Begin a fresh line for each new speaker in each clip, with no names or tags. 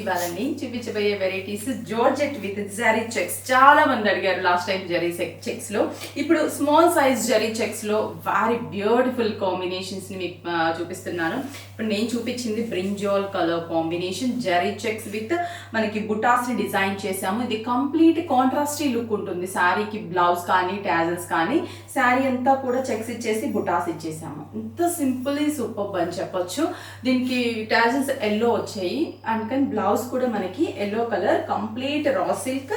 ఇవాళ నేను చూపించబోయే varieties georgette with zari checks. చాలా మంది అడిగారు లాస్ట్ టైం జరీ చెక్స్ లో. ఇప్పుడు స్మాల్ సైజ్ జరీ చెక్స్ లో వెరీ బ్యూటిఫుల్ కాంబినేషన్స్ ని మీకు చూపిస్తున్నాను. ఇప్పుడు నేను చూపించింది brinjal colour combination zari checks with మనకి బుటాస్ ని డిజైన్ చేసాము. ఇది కంప్లీట్ కాంట్రాస్టీ లుక్ ఉంటుంది. శారీకి బ్లౌజ్ కానీ టాజల్స్ కానీ శారీ అంతా కూడా చెక్స్ ఇచ్చేసి బుటాస్ ఇచ్చేసాము. ఇంత సింపుల్ సూపర్ అని చెప్పొచ్చు. దీనికి టాజల్స్ ఎల్లో వచ్చాయి అండ్ కానీ బ్లౌజ్ కూడా మనకి yellow colour complete raw silk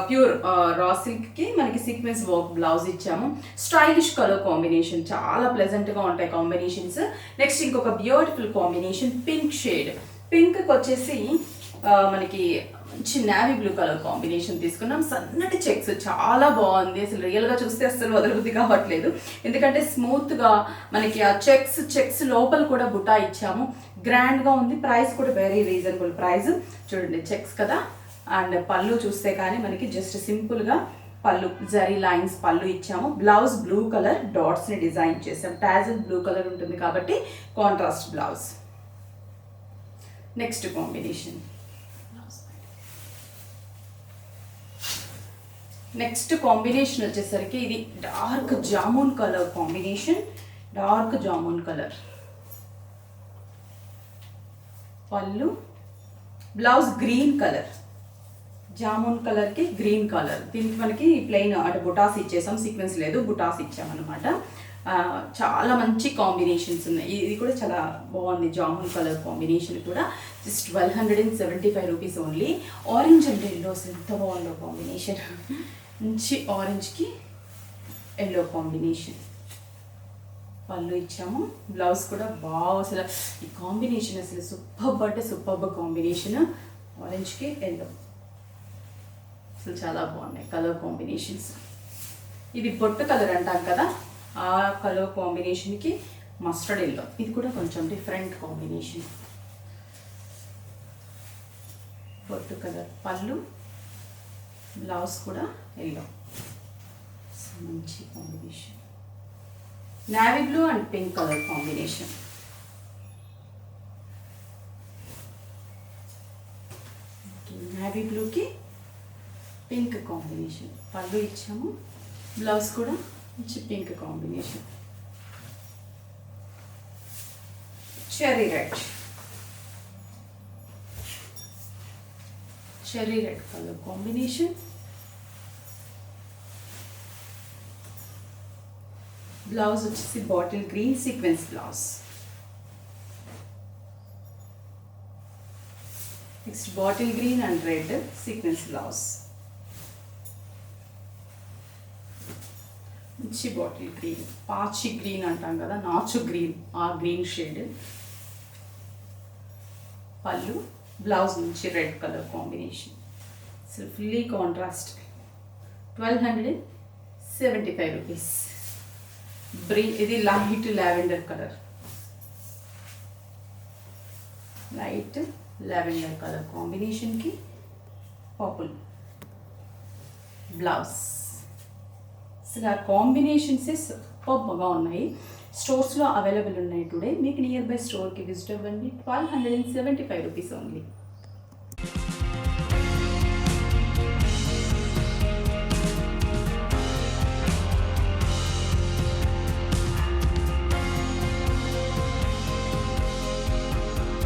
pure raw silk కి మనకి సీక్వెన్స్ వర్క్ బ్లౌజ్ ఇచ్చాము. స్టైలిష్ కలర్ కాంబినేషన్, చాలా ప్లెజెంట్ గా ఉంటాయి కాంబినేషన్స్. నెక్స్ట్ ఇంకొక beautiful combination pink shade. Pink వచ్చేసి మనకి మంచి నావీ బ్లూ కలర్ కాంబినేషన్ తీసుకున్నాం. సన్నటి చెక్స్ చాలా బాగుంది. అసలు రియల్గా చూస్తే అసలు వదలబుద్ధి కావట్లేదు, ఎందుకంటే స్మూత్గా మనకి ఆ చెక్స్ లోపల కూడా బుటా ఇచ్చాము. గ్రాండ్గా ఉంది. ప్రైస్ కూడా వెరీ రీజనబుల్ ప్రైస్. చూడండి చెక్స్ కదా. అండ్ పళ్ళు చూస్తే కానీ మనకి జస్ట్ సింపుల్గా పళ్ళు జరీ లైన్స్ పళ్ళు ఇచ్చాము. బ్లౌజ్ బ్లూ కలర్ డాట్స్ని డిజైన్ చేసాం. టాజల్ బ్లూ కలర్ ఉంటుంది కాబట్టి కాంట్రాస్ట్ బ్లౌజ్. నెక్స్ట్ కాంబినేషన్ వచ్చేసరికి ఇది dark jamun colour combination. Dark jamun colour pallu, blouse green colour. Jamun కలర్కి గ్రీన్ కలర్. దీనికి మనకి ప్లెయిన్ అంటే బుటాస్ ఇచ్చేసాం, సీక్వెన్స్ లేదు, బుటాస్ ఇచ్చామన్నమాట. చాలా మంచి కాంబినేషన్స్ ఉన్నాయి. ఇది కూడా చాలా బాగుంది. జామున్ కలర్ కాంబినేషన్ కూడా just 1275 rupees only. Orange and yellow అసలు ఎంత బాగుందో కాంబినేషన్. మంచి ఆరెంజ్కి ఎల్లో కాంబినేషన్. పళ్ళు ఇచ్చాము. బ్లౌజ్ కూడా బాగా అసలు ఈ కాంబినేషన్ అసలు సూపర్బ్ అంటే సూపర్బ్ కాంబినేషన్. ఆరెంజ్కి ఎల్లో అసలు చాలా బాగున్నాయి కలర్ కాంబినేషన్స్. ఇది బొట్టు కలర్ అంటాం కదా, ఆ కలర్ కాంబినేషన్కి మస్టర్డ్ ఎల్లో. ఇది కూడా కొంచెం డిఫరెంట్ కాంబినేషన్. బొట్టు కలర్ పళ్ళు, బ్లౌజ్ కూడా ఎల్లో. మంచి combination. Navy blue and pink colour combination. Navy బ్లూకి పింక్ కాంబినేషన్. పళ్ళు ఇచ్చాము. బ్లౌజ్ కూడా మంచి pink combination. Cherry red colour combination. Blouse వచ్చేసి bottle green sequence blouse. Next bottle green and red sequence blouse. మంచి bottle green, పాచి green అంటాం కదా, నాచు గ్రీన్, ఆ గ్రీన్ షేడ్. పళ్ళు, బ్లౌజ్ నుంచి రెడ్ కలర్ కాంబినేషన్. అసలు ఫుల్లీ కాంట్రాస్ట్. 1275 రూపీస్. ఇది light lavender colour. Light lavender colour కాంబినేషన్కి పర్పుల్ బ్లౌజ్. అసలు ఆ కాంబినేషన్సే సూపర్గా ఉన్నాయి. స్టోర్స్లో అవైలబుల్ ఉన్నాయి టుడే. మీకు నియర్ బై స్టోర్కి విజిట్ అవ్వండి. 1275 రూపీస్ ఓన్లీ.